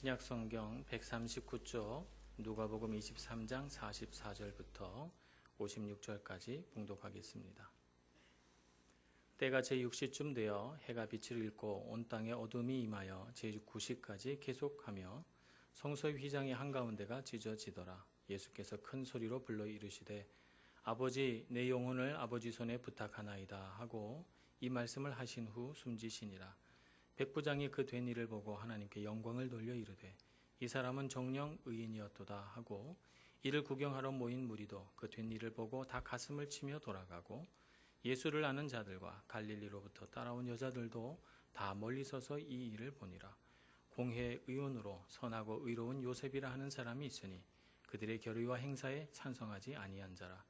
신약성경 139쪽 누가복음 23장 44절부터 56절까지 봉독하겠습니다. 때가 제6시쯤 되어 해가 빛을 잃고 온 땅에 어둠이 임하여 제9시까지 계속하며 성소의 휘장이 한가운데가 찢어지더라. 예수께서 큰 소리로 불러 이르시되 아버지 내 영혼을 아버지 손에 부탁하나이다 하고 이 말씀을 하신 후 숨지시니라. 백부장이 그 된 일을 보고 하나님께 영광을 돌려 이르되 이 사람은 정녕 의인이었도다 하고 이를 구경하러 모인 무리도 그 된 일을 보고 다 가슴을 치며 돌아가고 예수를 아는 자들과 갈릴리로부터 따라온 여자들도 다 멀리 서서 이 일을 보니라. 공회의 의원으로 선하고 의로운 요셉이라 하는 사람이 있으니 그들의 결의와 행사에 찬성하지 아니한 자라.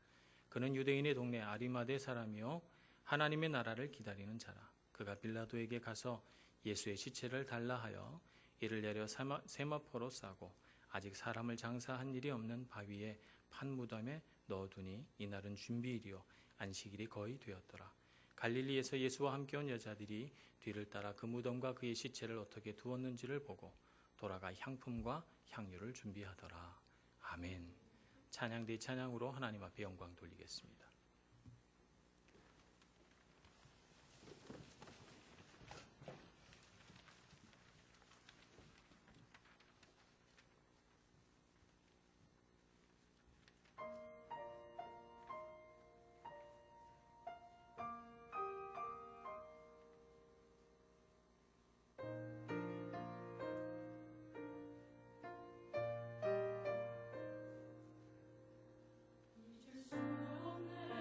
그는 유대인의 동네 아리마대 사람이요 하나님의 나라를 기다리는 자라. 그가 빌라도에게 가서 예수의 시체를 달라 하여 이를 내려 세마포로 싸고 아직 사람을 장사한 일이 없는 바위에 판 무덤에 넣어두니 이날은 준비일이요 안식일이 거의 되었더라. 갈릴리에서 예수와 함께 온 여자들이 뒤를 따라 그 무덤과 그의 시체를 어떻게 두었는지를 보고 돌아가 향품과 향유를 준비하더라. 아멘. 찬양 대 찬양으로 하나님 앞에 영광 돌리겠습니다. 잊을 수 없는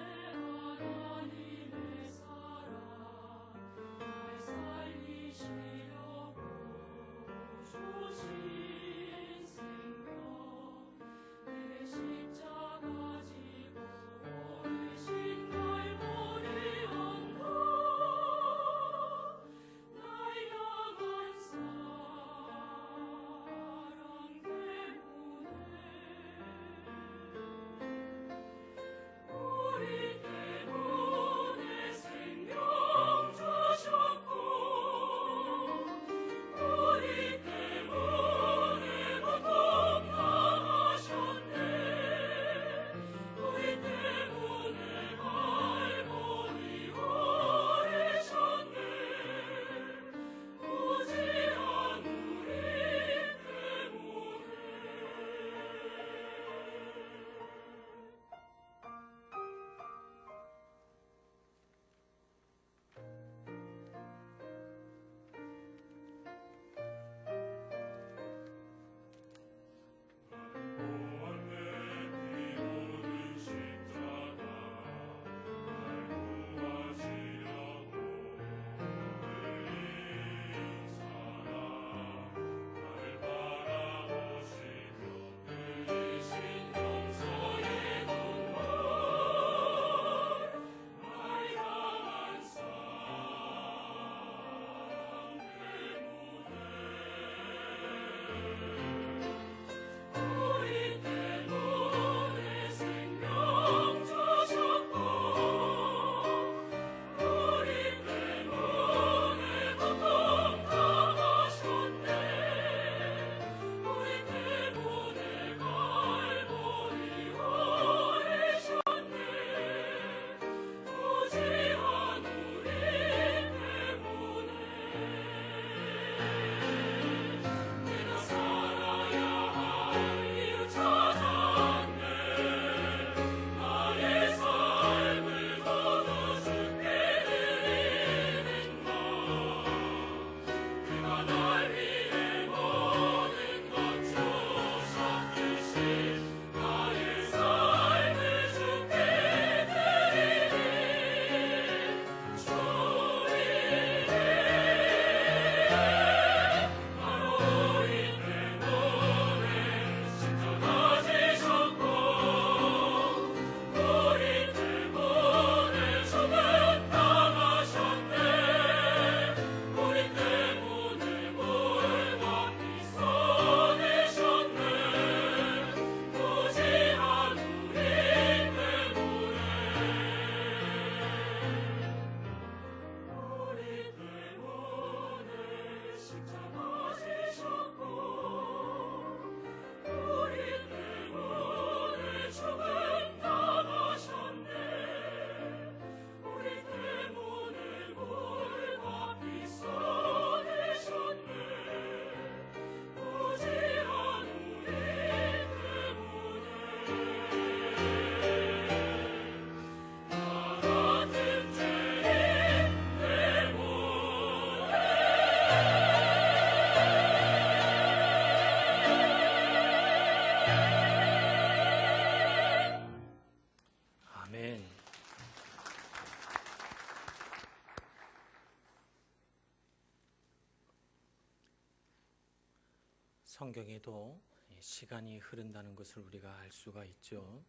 성경에도 시간이 흐른다는 것을 우리가 알 수가 있죠.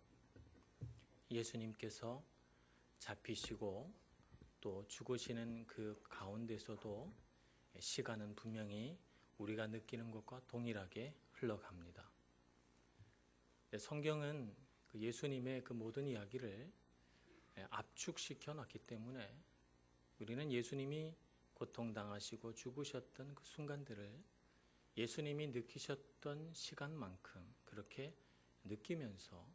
예수님께서 잡히시고 또 죽으시는 그 가운데서도 시간은 분명히 우리가 느끼는 것과 동일하게 흘러갑니다. 성경은 그 예수님의 그 모든 이야기를 압축시켜 놨기 때문에 우리는 예수님이 고통당하시고 죽으셨던 그 순간들을 예수님이 느끼셨던 시간만큼 그렇게 느끼면서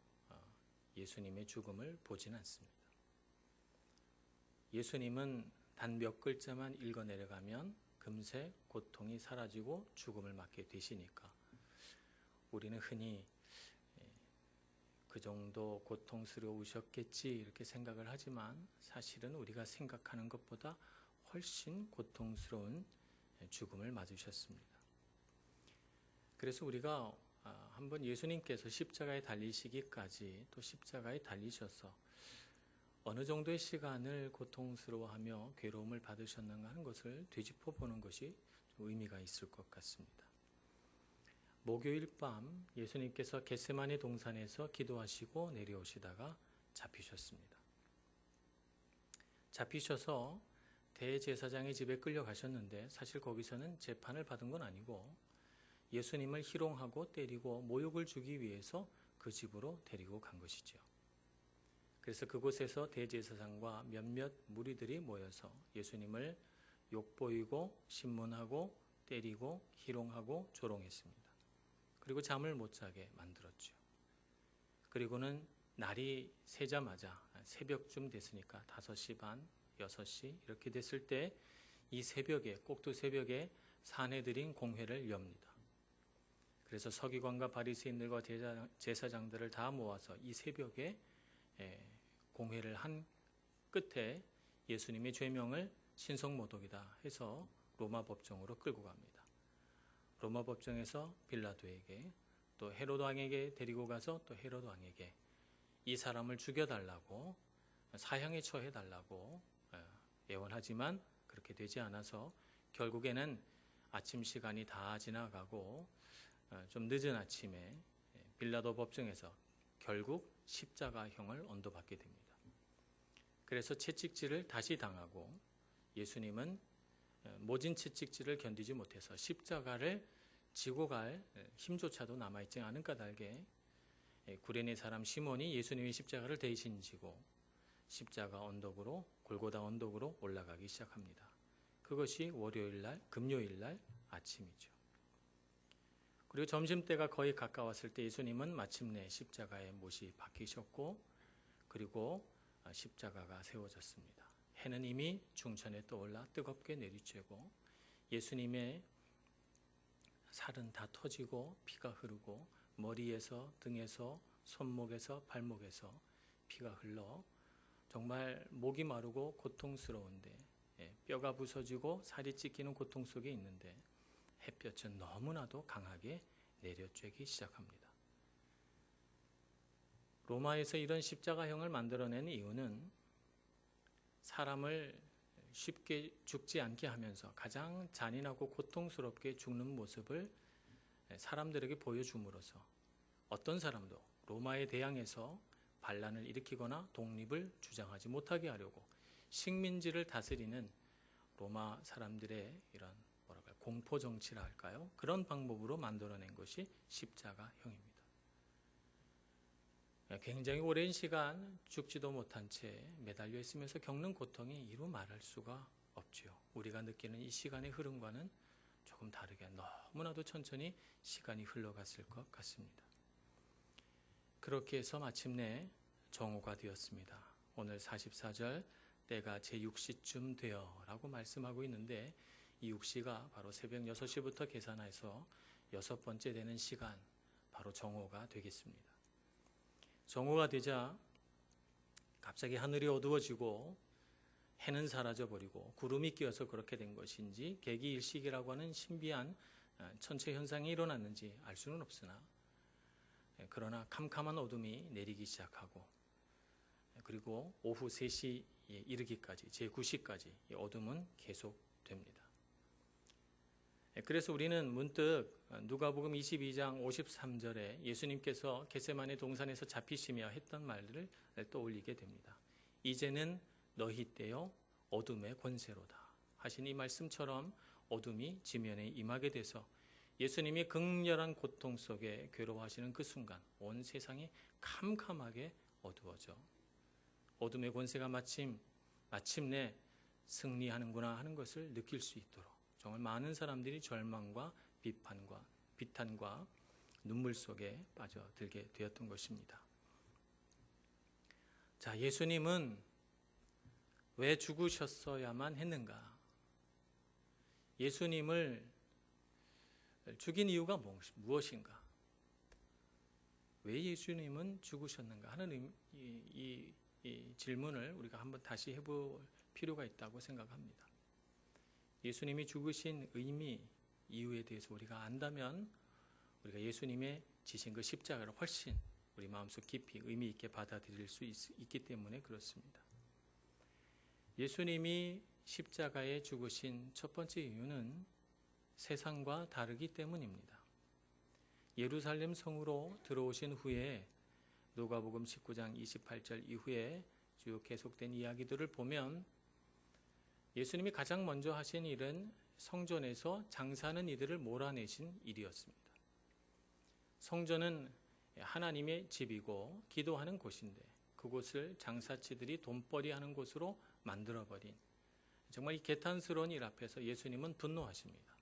예수님의 죽음을 보진 않습니다. 예수님은 단 몇 글자만 읽어 내려가면 금세 고통이 사라지고 죽음을 맞게 되시니까 우리는 흔히 그 정도 고통스러우셨겠지 이렇게 생각을 하지만 사실은 우리가 생각하는 것보다 훨씬 고통스러운 죽음을 맞으셨습니다. 그래서 우리가 한번 예수님께서 십자가에 달리시기까지 또 십자가에 달리셔서 어느 정도의 시간을 고통스러워하며 괴로움을 받으셨는가 하는 것을 되짚어 보는 것이 좀 의미가 있을 것 같습니다. 목요일 밤 예수님께서 겟세마네 동산에서 기도하시고 내려오시다가 잡히셨습니다. 잡히셔서 대제사장의 집에 끌려가셨는데 사실 거기서는 재판을 받은 건 아니고 예수님을 희롱하고 때리고 모욕을 주기 위해서 그 집으로 데리고 간 것이죠. 그래서 그곳에서 대제사장과 몇몇 무리들이 모여서 예수님을 욕보이고 신문하고 때리고 희롱하고 조롱했습니다. 그리고 잠을 못 자게 만들었죠. 그리고는 날이 새자마자 새벽쯤 됐으니까 5시 반, 6시 이렇게 됐을 때 이 새벽에 꼭두 새벽에 사내들인 공회를 엽니다. 그래서 서기관과 바리새인들과 제사장들을 다 모아서 이 새벽에 공회를 한 끝에 예수님의 죄명을 신성모독이다 해서 로마 법정으로 끌고 갑니다. 로마 법정에서 빌라도에게 또 헤로도 왕에게 데리고 가서 또 헤로도 왕에게 이 사람을 죽여달라고 사형에 처해달라고 애원하지만 그렇게 되지 않아서 결국에는 아침 시간이 다 지나가고 좀 늦은 아침에 빌라도 법정에서 결국 십자가형을 언도받게 됩니다. 그래서 채찍질을 다시 당하고 예수님은 모진 채찍질을 견디지 못해서 십자가를 지고 갈 힘조차도 남아있지 않은 까닭에 구레네 사람 시몬이 예수님의 십자가를 대신 지고 십자가 언덕으로 골고다 언덕으로 올라가기 시작합니다. 그것이 월요일날 금요일날 아침이죠. 그리고 점심때가 거의 가까웠을 때 예수님은 마침내 십자가에 못이 박히셨고 그리고 십자가가 세워졌습니다. 해는 이미 중천에 떠올라 뜨겁게 내리쬐고 예수님의 살은 다 터지고 피가 흐르고 머리에서 등에서 손목에서 발목에서 피가 흘러 정말 목이 마르고 고통스러운데 뼈가 부서지고 살이 찢기는 고통 속에 있는데 햇볕은 너무나도 강하게 내려쬐기 시작합니다. 로마에서 이런 십자가형을 만들어낸 이유는 사람을 쉽게 죽지 않게 하면서 가장 잔인하고 고통스럽게 죽는 모습을 사람들에게 보여줌으로써 어떤 사람도 로마에 대항해서 반란을 일으키거나 독립을 주장하지 못하게 하려고 식민지를 다스리는 로마 사람들의 이런 공포 정치라 할까요? 그런 방법으로 만들어낸 것이 십자가형입니다. 굉장히 오랜 시간 죽지도 못한 채 매달려 있으면서 겪는 고통이 이루 말할 수가 없지요. 우리가 느끼는 이 시간의 흐름과는 조금 다르게 너무나도 천천히 시간이 흘러갔을 것 같습니다. 그렇게 해서 마침내 정오가 되었습니다. 오늘 44절 때가 제6시쯤 되어 라고 말씀하고 있는데 이 6시가 바로 새벽 6시부터 계산해서 6번째 되는 시간 바로 정오가 되겠습니다. 정오가 되자 갑자기 하늘이 어두워지고 해는 사라져버리고 구름이 끼어서 그렇게 된 것인지 개기일식이라고 하는 신비한 천체 현상이 일어났는지 알 수는 없으나 그러나 캄캄한 어둠이 내리기 시작하고 그리고 오후 3시에 이르기까지 제9시까지 이 어둠은 계속됩니다. 그래서 우리는 문득 누가복음 22장 53절에 예수님께서 겟세마네 동산에서 잡히시며 했던 말들을 떠올리게 됩니다. 이제는 너희 때요 어둠의 권세로다 하신 이 말씀처럼 어둠이 지면에 임하게 돼서 예수님이 극렬한 고통 속에 괴로워하시는 그 순간 온 세상이 캄캄하게 어두워져 어둠의 권세가 마침내 승리하는구나 하는 것을 느낄 수 있도록 정말 많은 사람들이 절망과 비탄과 눈물 속에 빠져들게 되었던 것입니다. 자, 예수님은 왜 죽으셨어야만 했는가? 예수님을 죽인 이유가 무엇인가? 왜 예수님은 죽으셨는가 하는 이 질문을 우리가 한번 다시 해볼 필요가 있다고 생각합니다. 예수님이 죽으신 의미, 이유에 대해서 우리가 안다면 우리가 예수님의 지신 그 십자가를 훨씬 우리 마음속 깊이 의미 있게 받아들일 수 있기 때문에 그렇습니다. 예수님이 십자가에 죽으신 첫 번째 이유는 세상과 다르기 때문입니다. 예루살렘 성으로 들어오신 후에 누가복음 19장 28절 이후에 쭉 계속된 이야기들을 보면 예수님이 가장 먼저 하신 일은 성전에서 장사하는 이들을 몰아내신 일이었습니다. 성전은 하나님의 집이고 기도하는 곳인데 그곳을 장사치들이 돈벌이하는 곳으로 만들어버린 정말 이 개탄스러운 일 앞에서 예수님은 분노하십니다.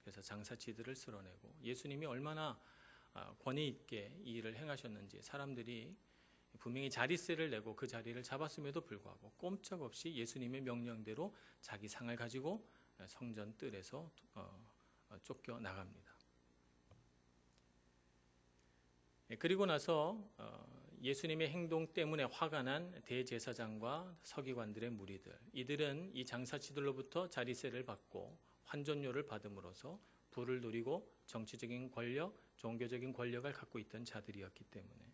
그래서 장사치들을 쓸어내고 예수님이 얼마나 권위 있게 이 일을 행하셨는지 사람들이 분명히 자리세를 내고 그 자리를 잡았음에도 불구하고 꼼짝없이 예수님의 명령대로 자기 상을 가지고 성전 뜰에서 쫓겨나갑니다. 그리고 나서 예수님의 행동 때문에 화가 난 대제사장과 서기관들의 무리들, 이들은 이 장사치들로부터 자리세를 받고 환전료를 받음으로써 부를 누리고 정치적인 권력, 종교적인 권력을 갖고 있던 자들이었기 때문에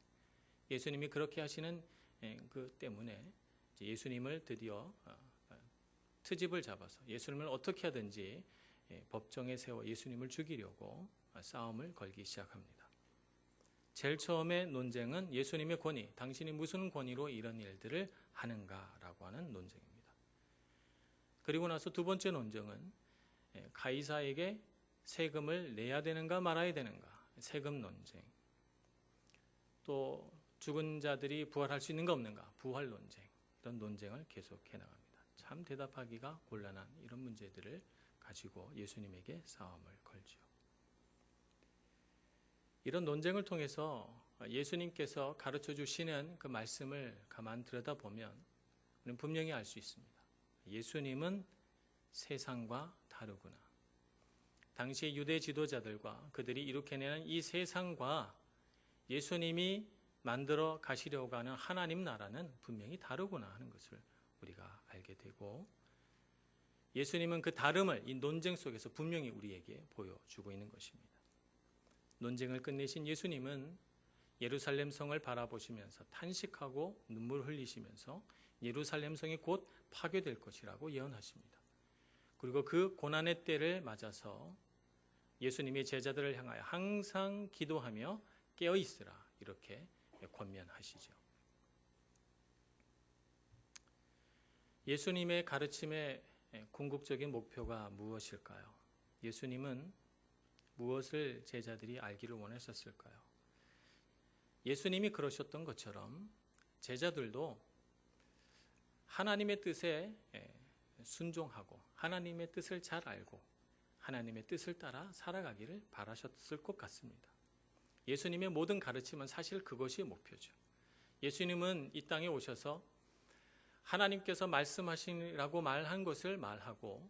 예수님이 그렇게 하시는 그 때문에 예수님을 드디어 트집을 잡아서 예수님을 어떻게 하든지 법정에 세워 예수님을 죽이려고 싸움을 걸기 시작합니다. 제일 처음에 논쟁은 예수님의 권위, 당신이 무슨 권위로 이런 일들을 하는가라고 하는 논쟁입니다. 그리고 나서 두 번째 논쟁은 가이사에게 세금을 내야 되는가 말아야 되는가, 세금 논쟁. 또 죽은 자들이 부활할 수 있는가 없는가, 부활 논쟁. 이런 논쟁을 계속해 나갑니다. 참 대답하기가 곤란한 이런 문제들을 가지고 예수님에게 싸움을 걸죠. 이런 논쟁을 통해서 예수님께서 가르쳐 주시는 그 말씀을 가만 들여다보면 우리는 분명히 알 수 있습니다. 예수님은 세상과 다르구나. 당시 유대 지도자들과 그들이 이룩해내는 이 세상과 예수님이 만들어 가시려고 하는 하나님 나라는 분명히 다르구나 하는 것을 우리가 알게 되고 예수님은 그 다름을 이 논쟁 속에서 분명히 우리에게 보여주고 있는 것입니다. 논쟁을 끝내신 예수님은 예루살렘 성을 바라보시면서 탄식하고 눈물 흘리시면서 예루살렘 성이 곧 파괴될 것이라고 예언하십니다. 그리고 그 고난의 때를 맞아서 예수님이 제자들을 향하여 항상 기도하며 깨어 있으라 이렇게 권면하시죠. 예수님의 가르침의 궁극적인 목표가 무엇일까요? 예수님은 무엇을 제자들이 알기를 원하셨을까요? 예수님이 그러셨던 것처럼 제자들도 하나님의 뜻에 순종하고 하나님의 뜻을 잘 알고 하나님의 뜻을 따라 살아가기를 바라셨을 것 같습니다. 예수님의 모든 가르침은 사실 그것이 목표죠. 예수님은 이 땅에 오셔서 하나님께서 말씀하시라고 말한 것을 말하고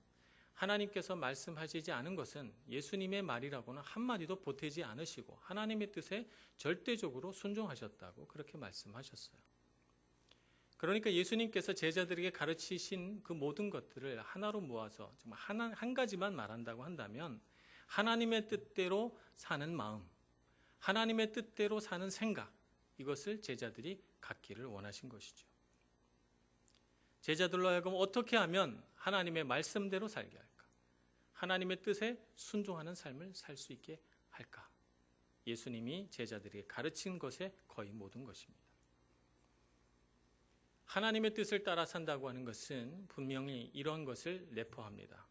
하나님께서 말씀하시지 않은 것은 예수님의 말이라고는 한마디도 보태지 않으시고 하나님의 뜻에 절대적으로 순종하셨다고 그렇게 말씀하셨어요. 그러니까 예수님께서 제자들에게 가르치신 그 모든 것들을 하나로 모아서 정말 한 가지만 말한다고 한다면 하나님의 뜻대로 사는 마음, 하나님의 뜻대로 사는 생각, 이것을 제자들이 갖기를 원하신 것이죠. 제자들로 하여금 어떻게 하면 하나님의 말씀대로 살게 할까? 하나님의 뜻에 순종하는 삶을 살 수 있게 할까? 예수님이 제자들에게 가르친 것의 거의 모든 것입니다. 하나님의 뜻을 따라 산다고 하는 것은 분명히 이런 것을 내포합니다.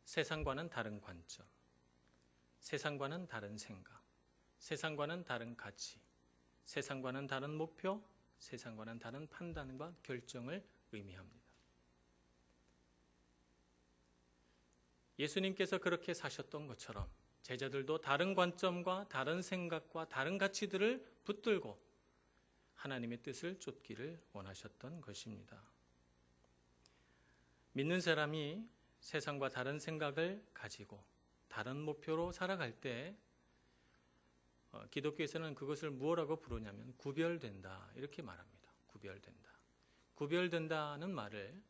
세상과는 다른 관점, 세상과는 다른 생각, 세상과는 다른 가치, 세상과는 다른 목표, 세상과는 다른 판단과 결정을 의미합니다. 예수님께서 그렇게 사셨던 것처럼 제자들도 다른 관점과 다른 생각과 다른 가치들을 붙들고 하나님의 뜻을 쫓기를 원하셨던 것입니다. 믿는 사람이 세상과 다른 생각을 가지고 다른 목표로 살아갈 때 기독교에서는 그것을 무엇이라고 부르냐면 구별된다 이렇게 말합니다. 구별된다. 구별된다는 말을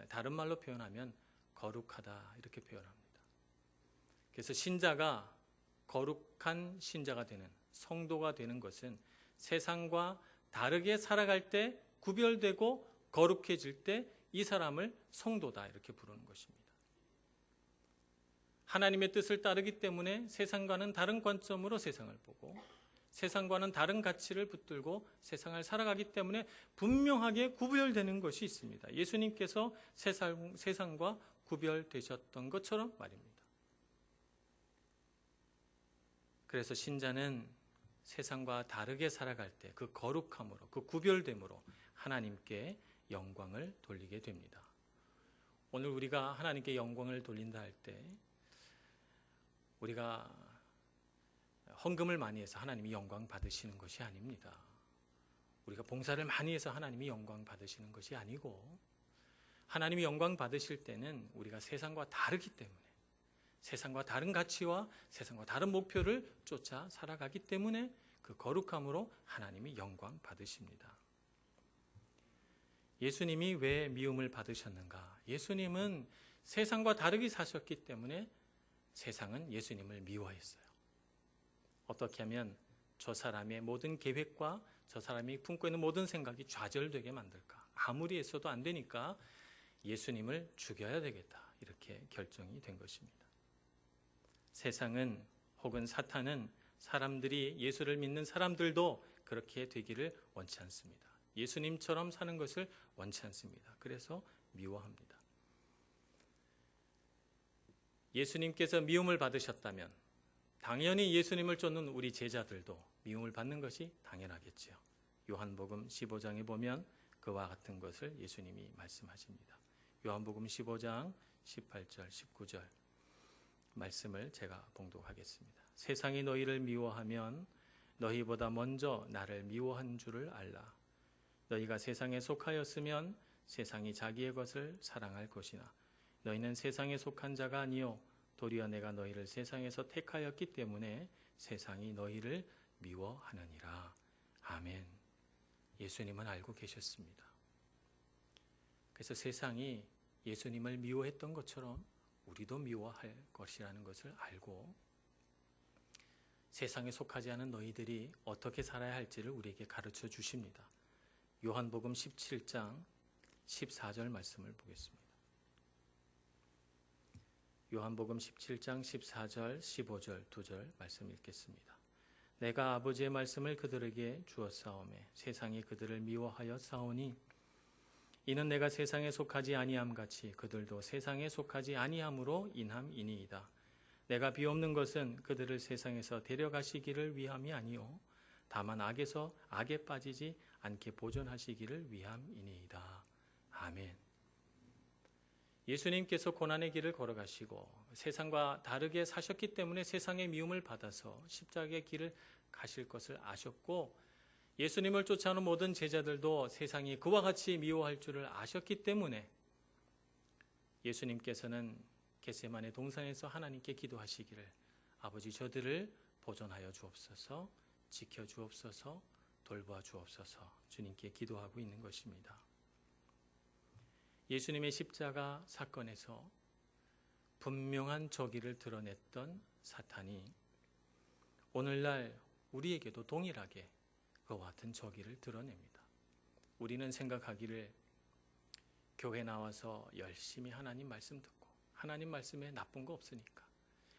다른 말로 표현하면 거룩하다 이렇게 표현합니다. 그래서 신자가 거룩한 신자가 되는 성도가 되는 것은 세상과 다르게 살아갈 때 구별되고 거룩해질 때 이 사람을 성도다 이렇게 부르는 것입니다. 하나님의 뜻을 따르기 때문에 세상과는 다른 관점으로 세상을 보고 세상과는 다른 가치를 붙들고 세상을 살아가기 때문에 분명하게 구별되는 것이 있습니다. 예수님께서 세상과 구별되셨던 것처럼 말입니다. 그래서 신자는 세상과 다르게 살아갈 때 그 거룩함으로 그 구별됨으로 하나님께 영광을 돌리게 됩니다. 오늘 우리가 하나님께 영광을 돌린다 할 때 우리가 헌금을 많이 해서 하나님이 영광 받으시는 것이 아닙니다. 우리가 봉사를 많이 해서 하나님이 영광 받으시는 것이 아니고 하나님이 영광 받으실 때는 우리가 세상과 다르기 때문에 세상과 다른 가치와 세상과 다른 목표를 쫓아 살아가기 때문에 그 거룩함으로 하나님이 영광 받으십니다. 예수님이 왜 미움을 받으셨는가? 예수님은 세상과 다르게 사셨기 때문에 세상은 예수님을 미워했어요. 어떻게 하면 저 사람의 모든 계획과 저 사람이 품고 있는 모든 생각이 좌절되게 만들까? 아무리 했어도 안 되니까 예수님을 죽여야 되겠다. 이렇게 결정이 된 것입니다. 세상은 혹은 사탄은 사람들이 예수를 믿는 사람들도 그렇게 되기를 원치 않습니다. 예수님처럼 사는 것을 원치 않습니다. 그래서 미워합니다. 예수님께서 미움을 받으셨다면 당연히 예수님을 쫓는 우리 제자들도 미움을 받는 것이 당연하겠지요. 요한복음 15장에 보면 그와 같은 것을 예수님이 말씀하십니다. 요한복음 15장 18절 19절 말씀을 제가 봉독하겠습니다. 세상이 너희를 미워하면 너희보다 먼저 나를 미워한 줄을 알라. 너희가 세상에 속하였으면 세상이 자기의 것을 사랑할 것이나 너희는 세상에 속한 자가 아니요 도리어 내가 너희를 세상에서 택하였기 때문에 세상이 너희를 미워하느니라. 아멘. 예수님은 알고 계셨습니다. 그래서 세상이 예수님을 미워했던 것처럼 우리도 미워할 것이라는 것을 알고 세상에 속하지 않은 너희들이 어떻게 살아야 할지를 우리에게 가르쳐 주십니다. 요한복음 17장 14절 말씀을 보겠습니다. 요한복음 17장 14절 15절 2절 말씀 읽겠습니다. 내가 아버지의 말씀을 그들에게 주었사오매 세상이 그들을 미워하여 싸우니 이는 내가 세상에 속하지 아니함 같이 그들도 세상에 속하지 아니함으로 인함이니이다. 내가 비옵는 것은 그들을 세상에서 데려가시기를 위함이 아니요 다만 악에 빠지지 않게 보존하시기를 위함이니이다. 아멘. 예수님께서 고난의 길을 걸어가시고 세상과 다르게 사셨기 때문에 세상의 미움을 받아서 십자가의 길을 가실 것을 아셨고 예수님을 쫓아오는 모든 제자들도 세상이 그와 같이 미워할 줄을 아셨기 때문에 예수님께서는 겟세마네 동산에서 하나님께 기도하시기를 아버지 저들을 보존하여 주옵소서, 지켜 주옵소서, 돌보아 주옵소서 주님께 기도하고 있는 것입니다. 예수님의 십자가 사건에서 분명한 저기를 드러냈던 사탄이 오늘날 우리에게도 동일하게 그와 같은 저기를 드러냅니다. 우리는 생각하기를 교회 나와서 열심히 하나님 말씀 듣고 하나님 말씀에 나쁜 거 없으니까.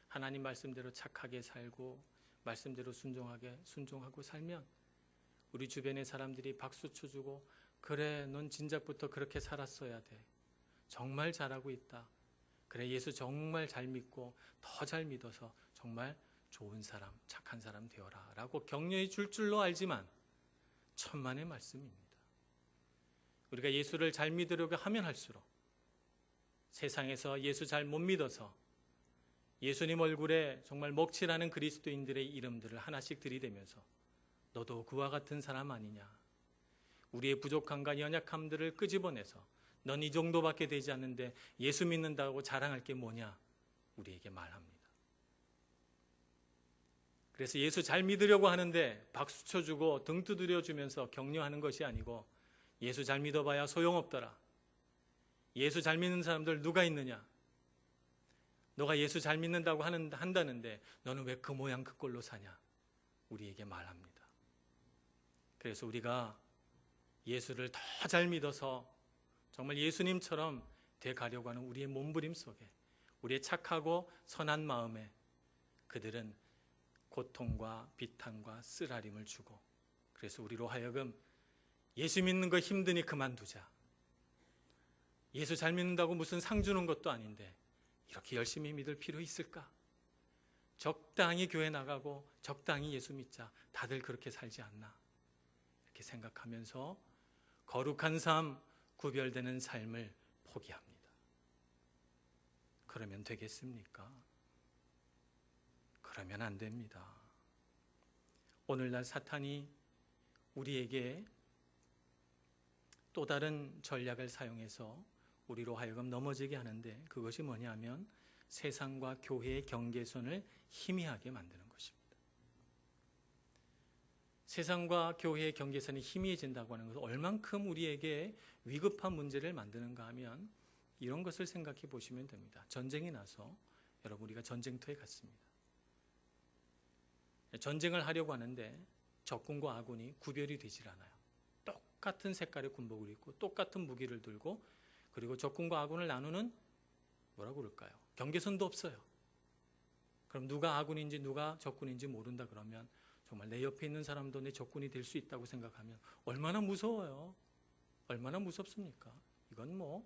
하나님 말씀대로 착하게 살고 말씀대로 순종하고 살면 우리 주변의 사람들이 박수 쳐주고 그래 넌 진작부터 그렇게 살았어야 돼. 정말 잘하고 있다. 그래 예수 정말 잘 믿고 더 잘 믿어서 정말 좋은 사람, 착한 사람 되어라 라고 격려해 줄 줄로 알지만 천만의 말씀입니다. 우리가 예수를 잘 믿으려고 하면 할수록 세상에서 예수 잘 못 믿어서 예수님 얼굴에 정말 먹칠하는 그리스도인들의 이름들을 하나씩 들이대면서 너도 그와 같은 사람 아니냐. 우리의 부족함과 연약함들을 끄집어내서 넌 이 정도밖에 되지 않는데 예수 믿는다고 자랑할 게 뭐냐. 우리에게 말합니다. 그래서 예수 잘 믿으려고 하는데 박수 쳐주고 등 두드려주면서 격려하는 것이 아니고 예수 잘 믿어봐야 소용없더라. 예수 잘 믿는 사람들 누가 있느냐. 너가 예수 잘 믿는다고 한다는데 너는 왜 그 모양 그 꼴로 사냐. 우리에게 말합니다. 그래서 우리가 예수를 더 잘 믿어서 정말 예수님처럼 돼가려고 하는 우리의 몸부림 속에 우리의 착하고 선한 마음에 그들은 고통과 비탄과 쓰라림을 주고 그래서 우리로 하여금 예수 믿는 거 힘드니 그만두자. 예수 잘 믿는다고 무슨 상 주는 것도 아닌데 이렇게 열심히 믿을 필요 있을까? 적당히 교회 나가고 적당히 예수 믿자. 다들 그렇게 살지 않나? 이렇게 생각하면서 거룩한 삶, 구별되는 삶을 포기합니다. 그러면 되겠습니까? 그러면 안 됩니다. 오늘날 사탄이 우리에게 또 다른 전략을 사용해서 우리로 하여금 넘어지게 하는데 그것이 뭐냐면 세상과 교회의 경계선을 희미하게 만드는 것입니다. 세상과 교회의 경계선이 희미해진다고 하는 것은 얼만큼 우리에게 위급한 문제를 만드는가 하면 이런 것을 생각해 보시면 됩니다. 전쟁이 나서 여러분 우리가 전쟁터에 갔습니다. 전쟁을 하려고 하는데 적군과 아군이 구별이 되질 않아요. 똑같은 색깔의 군복을 입고 똑같은 무기를 들고 그리고 적군과 아군을 나누는 뭐라고 그럴까요? 경계선도 없어요. 그럼 누가 아군인지 누가 적군인지 모른다 그러면 정말 내 옆에 있는 사람도 내 적군이 될 수 있다고 생각하면 얼마나 무서워요. 얼마나 무섭습니까? 이건 뭐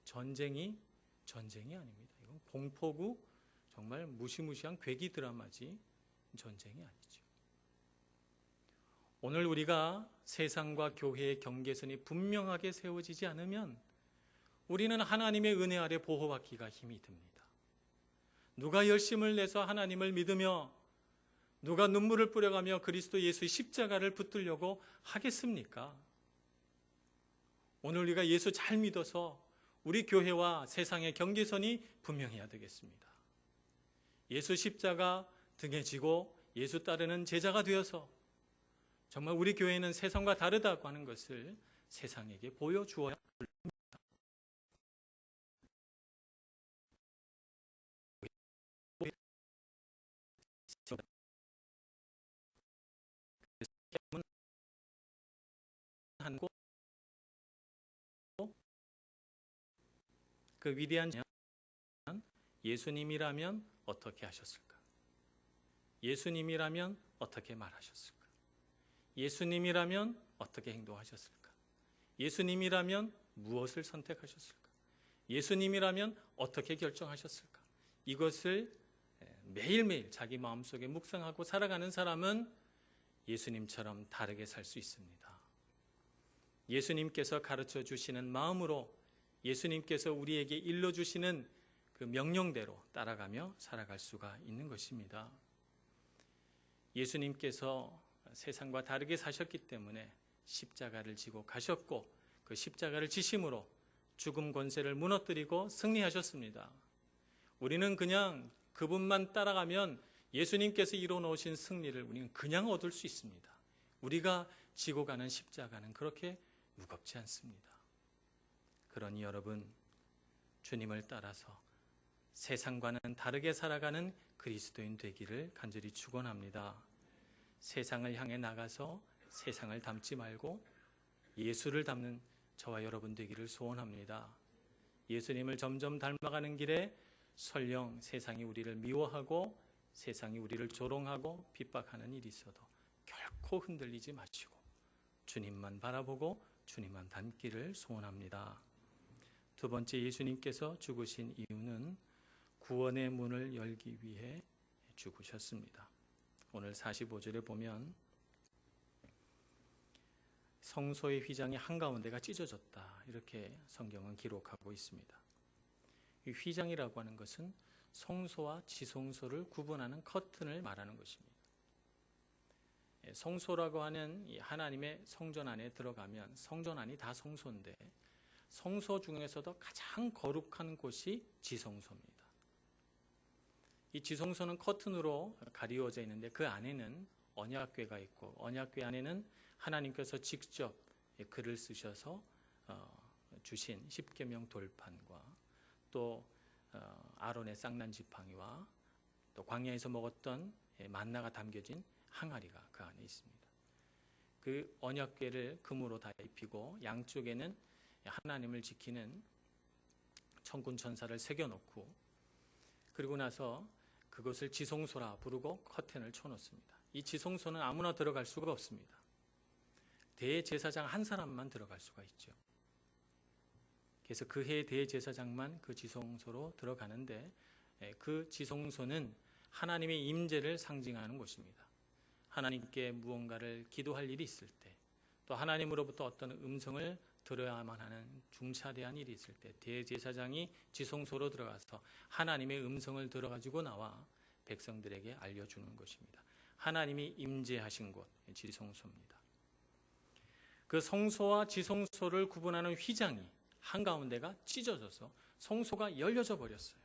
전쟁이 아닙니다. 이건 공포고 정말 무시무시한 괴기 드라마지 전쟁이 아니죠. 오늘 우리가 세상과 교회의 경계선이 분명하게 세워지지 않으면 우리는 하나님의 은혜 아래 보호받기가 힘이 듭니다. 누가 열심을 내서 하나님을 믿으며 누가 눈물을 뿌려가며 그리스도 예수의 십자가를 붙들려고 하겠습니까? 오늘 우리가 예수 잘 믿어서 우리 교회와 세상의 경계선이 분명해야 되겠습니다. 예수 십자가 등에 지고 예수 따르는 제자가 되어서 정말 우리 교회는 세상과 다르다고 하는 것을 세상에게 보여주어야 합니다. 그 위대한 예수님이라면 어떻게 하셨을까? 예수님이라면 어떻게 말하셨을까? 예수님이라면 어떻게 행동하셨을까? 예수님이라면 무엇을 선택하셨을까? 예수님이라면 어떻게 결정하셨을까? 이것을 매일매일 자기 마음속에 묵상하고 살아가는 사람은 예수님처럼 다르게 살 수 있습니다. 예수님께서 가르쳐 주시는 마음으로 예수님께서 우리에게 일러주시는 그 명령대로 따라가며 살아갈 수가 있는 것입니다. 예수님께서 세상과 다르게 사셨기 때문에 십자가를 지고 가셨고 그 십자가를 지심으로 죽음 권세를 무너뜨리고 승리하셨습니다. 우리는 그냥 그분만 따라가면 예수님께서 이뤄놓으신 승리를 우리는 그냥 얻을 수 있습니다. 우리가 지고 가는 십자가는 그렇게 무겁지 않습니다. 그러니 여러분, 주님을 따라서 세상과는 다르게 살아가는 그리스도인 되기를 간절히 축원합니다. 세상을 향해 나가서 세상을 닮지 말고 예수를 닮는 저와 여러분 되기를 소원합니다. 예수님을 점점 닮아가는 길에 설령 세상이 우리를 미워하고 세상이 우리를 조롱하고 핍박하는 일이 있어도 결코 흔들리지 마시고 주님만 바라보고 주님만 닮기를 소원합니다. 두 번째, 예수님께서 죽으신 이유는 구원의 문을 열기 위해 죽으셨습니다. 오늘 45절에 보면 성소의 휘장이 한가운데가 찢어졌다, 이렇게 성경은 기록하고 있습니다. 이 휘장이라고 하는 것은 성소와 지성소를 구분하는 커튼을 말하는 것입니다. 성소라고 하는 이 하나님의 성전 안에 들어가면 성전 안이 다 성소인데 성소 중에서도 가장 거룩한 곳이 지성소입니다. 이 지성소는 커튼으로 가리워져 있는데 그 안에는 언약궤가 있고 언약궤 안에는 하나님께서 직접 글을 쓰셔서 주신 십계명 돌판과 또 아론의 쌍난 지팡이와 또 광야에서 먹었던 만나가 담겨진 항아리가 그 안에 있습니다. 그 언약궤를 금으로 다 입히고 양쪽에는 하나님을 지키는 천군 천사를 새겨놓고 그리고 나서 그것을 지성소라 부르고 커튼을 쳐놓습니다. 이 지성소는 아무나 들어갈 수가 없습니다. 대제사장 한 사람만 들어갈 수가 있죠. 그래서 그 해 대제사장만 그 지성소로 들어가는데 그 지성소는 하나님의 임재를 상징하는 곳입니다. 하나님께 무언가를 기도할 일이 있을 때, 또 하나님으로부터 어떤 음성을 들어야만 하는 중차대한 일이 있을 때 대제사장이 지성소로 들어가서 하나님의 음성을 들어가지고 나와 백성들에게 알려주는 것입니다. 하나님이 임재하신 곳, 지성소입니다. 그 성소와 지성소를 구분하는 휘장이 한가운데가 찢어져서 성소가 열려져 버렸어요.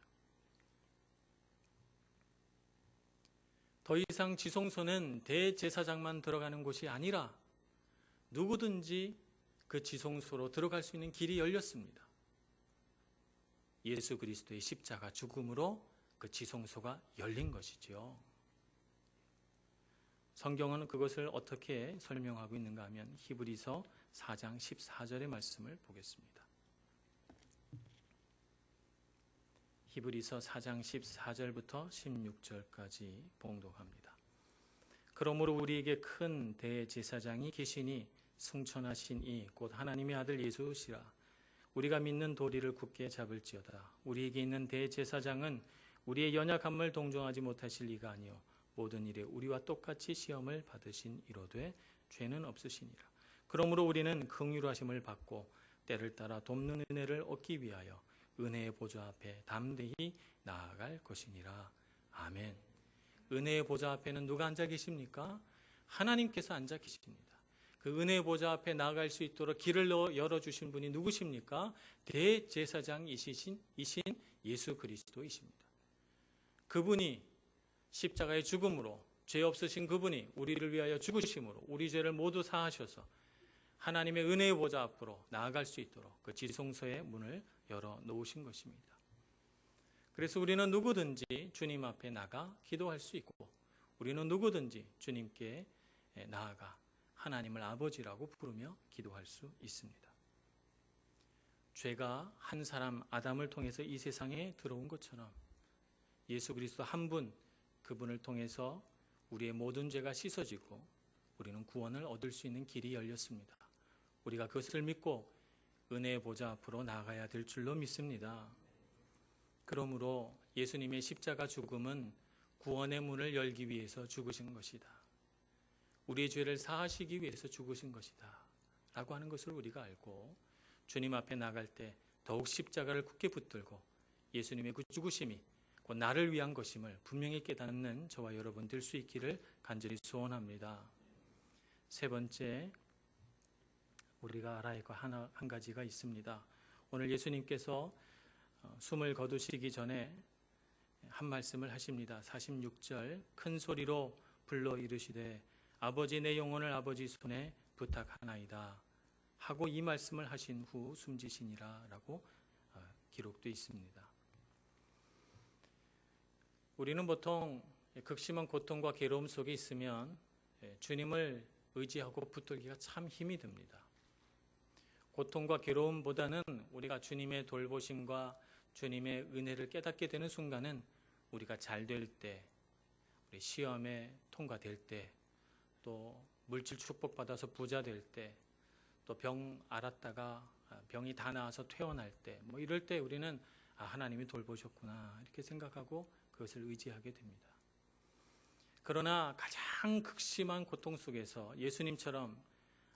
더 이상 지성소는 대제사장만 들어가는 곳이 아니라 누구든지 그 지성소로 들어갈 수 있는 길이 열렸습니다. 예수 그리스도의 십자가 죽음으로 그 지성소가 열린 것이죠. 성경은 그것을 어떻게 설명하고 있는가 하면 히브리서 4장 14절의 말씀을 보겠습니다. 히브리서 4장 14절부터 16절까지 봉독합니다. 그러므로 우리에게 큰 대제사장이 계시니 승천하신 이 곧 하나님의 아들 예수시라. 우리가 믿는 도리를 굳게 잡을지어다. 우리에게 있는 대제사장은 우리의 연약함을 동정하지 못하실 이가 아니요 모든 일에 우리와 똑같이 시험을 받으신 이로되 죄는 없으시니라. 그러므로 우리는 긍휼하심을 받고 때를 따라 돕는 은혜를 얻기 위하여 은혜의 보좌 앞에 담대히 나아갈 것이니라. 아멘. 은혜의 보좌 앞에는 누가 앉아 계십니까? 하나님께서 앉아 계십니다. 그 은혜의 보좌 앞에 나아갈 수 있도록 길을 열어주신 분이 누구십니까? 대제사장이신 예수 그리스도이십니다. 그분이 십자가의 죽음으로 죄 없으신 그분이 우리를 위하여 죽으심으로 우리 죄를 모두 사하셔서 하나님의 은혜의 보좌 앞으로 나아갈 수 있도록 그 지성소의 문을 열어놓으신 것입니다. 그래서 우리는 누구든지 주님 앞에 나가 기도할 수 있고 우리는 누구든지 주님께 나아가 하나님을 아버지라고 부르며 기도할 수 있습니다. 죄가 한 사람 아담을 통해서 이 세상에 들어온 것처럼 예수 그리스도 한 분, 그분을 통해서 우리의 모든 죄가 씻어지고 우리는 구원을 얻을 수 있는 길이 열렸습니다. 우리가 그것을 믿고 은혜의 보좌 앞으로 나아가야 될 줄로 믿습니다. 그러므로 예수님의 십자가 죽음은 구원의 문을 열기 위해서 죽으신 것이다. 우리의 죄를 사하시기 위해서 죽으신 것이다. 라고 하는 것을 우리가 알고 주님 앞에 나갈 때 더욱 십자가를 굳게 붙들고 예수님의 그 죽으심이 곧 나를 위한 것임을 분명히 깨닫는 저와 여러분 될 수 있기를 간절히 소원합니다. 세 번째, 우리가 알아야 할 것 한 가지가 있습니다. 오늘 예수님께서 숨을 거두시기 전에 한 말씀을 하십니다. 46절 큰 소리로 불러 이르시되 아버지 내 영혼을 아버지 손에 부탁하나이다 하고 이 말씀을 하신 후 숨지시니라 라고 기록되어 있습니다. 우리는 보통 극심한 고통과 괴로움 속에 있으면 주님을 의지하고 붙들기가 참 힘이 듭니다. 고통과 괴로움보다는 우리가 주님의 돌보심과 주님의 은혜를 깨닫게 되는 순간은 우리가 잘 될 때, 우리 시험에 통과될 때, 또 물질 축복받아서 부자 될 때, 또 병 앓았다가 병이 다 나아서 퇴원할 때, 뭐 이럴 때 우리는 하나님이 돌보셨구나 이렇게 생각하고 그것을 의지하게 됩니다. 그러나 가장 극심한 고통 속에서 예수님처럼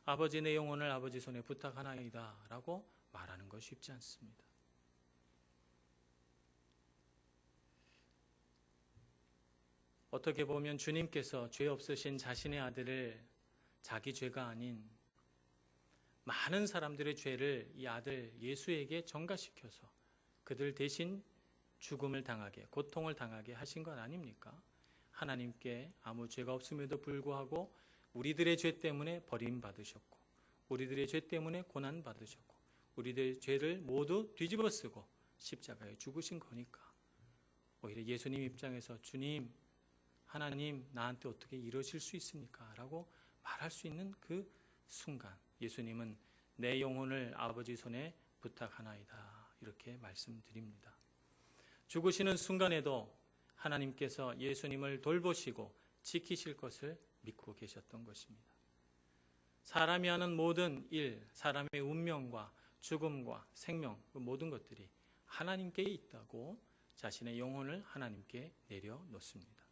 아버지 내 영혼을 아버지 손에 부탁하나이다 라고 말하는 것이 쉽지 않습니다. 어떻게 보면 주님께서 죄 없으신 자신의 아들을 자기 죄가 아닌 많은 사람들의 죄를 이 아들 예수에게 전가시켜서 그들 대신 죽음을 당하게, 고통을 당하게 하신 것 아닙니까? 하나님께 아무 죄가 없음에도 불구하고 우리들의 죄 때문에 버림받으셨고, 우리들의 죄 때문에 고난받으셨고, 우리들의 죄를 모두 뒤집어 쓰고 십자가에 죽으신 거니까 오히려 예수님 입장에서 주님, 하나님 나한테 어떻게 이러실 수 있습니까? 라고 말할 수 있는 그 순간 예수님은 내 영혼을 아버지 손에 부탁하나이다 이렇게 말씀드립니다. 죽으시는 순간에도 하나님께서 예수님을 돌보시고 지키실 것을 믿고 계셨던 것입니다. 사람이 하는 모든 일, 사람의 운명과 죽음과 생명, 그 모든 것들이 하나님께 있다고 자신의 영혼을 하나님께 내려놓습니다.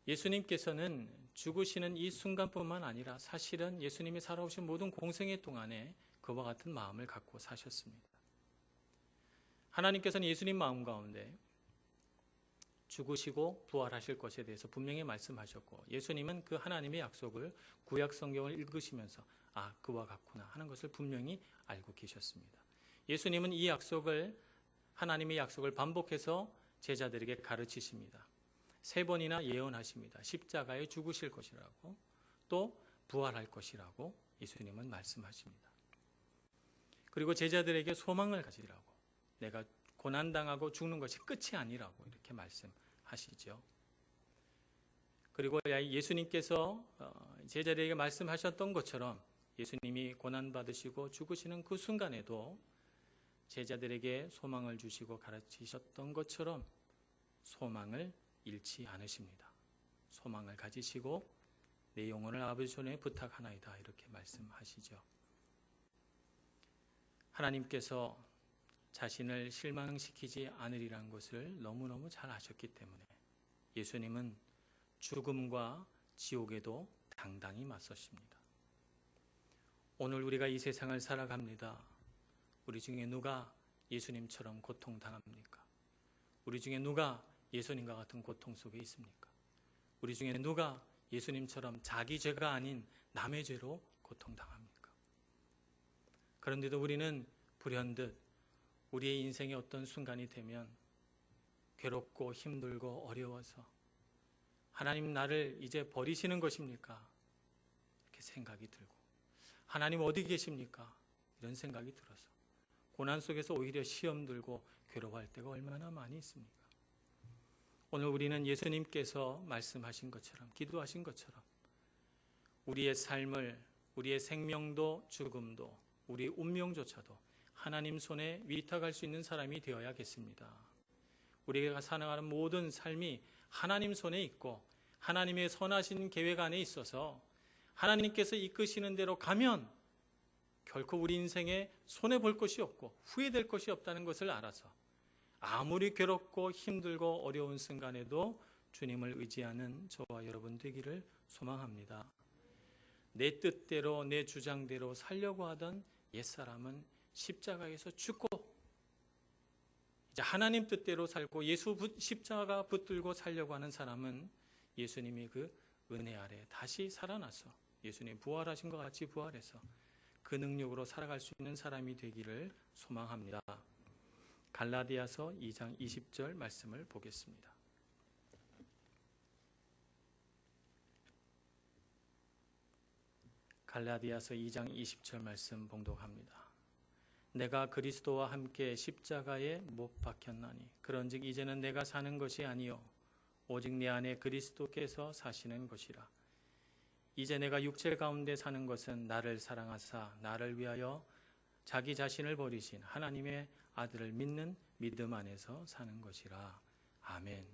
예수님께서는 죽으시는 이 순간뿐만 아니라 사실은 예수님이 살아오신 모든 공생애 동안에 그와 같은 마음을 갖고 사셨습니다. 하나님께서는 예수님 마음 가운데 죽으시고 부활하실 것에 대해서 분명히 말씀하셨고, 예수님은 그 하나님의 약속을 구약 성경을 읽으시면서 그와 같구나 하는 것을 분명히 알고 계셨습니다. 예수님은 이 약속을, 하나님의 약속을 반복해서 제자들에게 가르치십니다. 3번이나 예언하십니다. 십자가에 죽으실 것이라고, 또 부활할 것이라고 예수님은 말씀하십니다. 그리고 제자들에게 소망을 가지라고, 내가 고난당하고 죽는 것이 끝이 아니라고 이렇게 말씀하시죠. 그리고 예수님께서 제자들에게 말씀하셨던 것처럼 예수님이 고난받으시고 죽으시는 그 순간에도 제자들에게 소망을 주시고 가르치셨던 것처럼 소망을 잃지 않으십니다. 소망을 가지시고 내 영혼을 아버지 손에 부탁하나이다 이렇게 말씀하시죠. 하나님께서 자신을 실망시키지 않으리라는 것을 너무너무 잘 아셨기 때문에 예수님은 죽음과 지옥에도 당당히 맞서십니다. 오늘 우리가 이 세상을 살아갑니다. 우리 중에 누가 예수님처럼 고통당합니까? 우리 중에 누가 예수님과 같은 고통 속에 있습니까? 우리 중에 누가 예수님처럼 자기 죄가 아닌 남의 죄로 고통당합니까? 그런데도 우리는 불현듯 우리의 인생의 어떤 순간이 되면 괴롭고 힘들고 어려워서 하나님 나를 이제 버리시는 것입니까? 이렇게 생각이 들고, 하나님 어디 계십니까? 이런 생각이 들어서 고난 속에서 오히려 시험 들고 괴로워할 때가 얼마나 많이 있습니까? 오늘 우리는 예수님께서 말씀하신 것처럼, 기도하신 것처럼 우리의 삶을, 우리의 생명도 죽음도 우리 운명조차도 하나님 손에 위탁할 수 있는 사람이 되어야겠습니다. 우리가 살아가는 모든 삶이 하나님 손에 있고 하나님의 선하신 계획 안에 있어서 하나님께서 이끄시는 대로 가면 결코 우리 인생에 손해볼 것이 없고 후회될 것이 없다는 것을 알아서 아무리 괴롭고 힘들고 어려운 순간에도 주님을 의지하는 저와 여러분 되기를 소망합니다. 내 뜻대로 내 주장대로 살려고 하던 옛사람은 십자가에서 죽고 이제 하나님 뜻대로 살고 예수 십자가 붙들고 살려고 하는 사람은 예수님이 그 은혜 아래 다시 살아나서 예수님 부활하신 것 같이 부활해서 그 능력으로 살아갈 수 있는 사람이 되기를 소망합니다. 갈라디아서 2장 20절 말씀을 보겠습니다. 갈라디아서 2장 20절 말씀 봉독합니다. 내가 그리스도와 함께 십자가에 못 박혔나니 그런즉 이제는 내가 사는 것이 아니요 오직 내 안에 그리스도께서 사시는 것이라. 이제 내가 육체 가운데 사는 것은 나를 사랑하사 나를 위하여 자기 자신을 버리신 하나님의 아들을 믿는 믿음 안에서 사는 것이라. 아멘.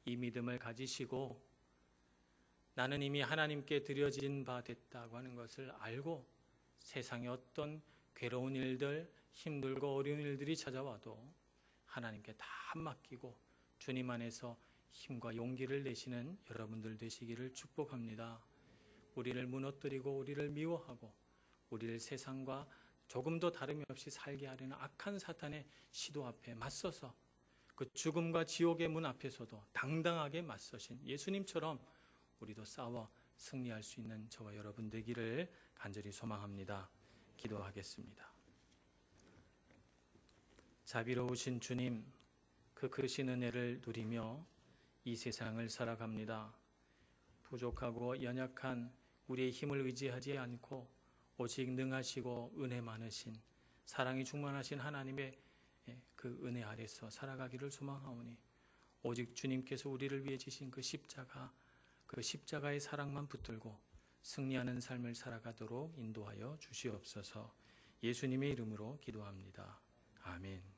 이 믿음을 가지시고 나는 이미 하나님께 드려진 바 됐다고 하는 것을 알고 세상에 어떤 괴로운 일들, 힘들고 어려운 일들이 찾아와도 하나님께 다 맡기고 주님 안에서 힘과 용기를 내시는 여러분들 되시기를 축복합니다. 우리를 무너뜨리고 우리를 미워하고 우리를 세상과 조금도 다름이 없이 살게 하려는 악한 사탄의 시도 앞에 맞서서 그 죽음과 지옥의 문 앞에서도 당당하게 맞서신 예수님처럼 우리도 싸워 승리할 수 있는 저와 여러분 되기를 간절히 소망합니다. 기도하겠습니다. 자비로우신 주님, 그 크신 은혜를 누리며 이 세상을 살아갑니다. 부족하고 연약한 우리의 힘을 의지하지 않고 오직 능하시고 은혜 많으신 사랑이 충만하신 하나님의 그 은혜 아래서 살아가기를 소망하오니 오직 주님께서 우리를 위해 지신 그 십자가의 사랑만 붙들고 승리하는 삶을 살아가도록 인도하여 주시옵소서. 예수님의 이름으로 기도합니다. 아멘.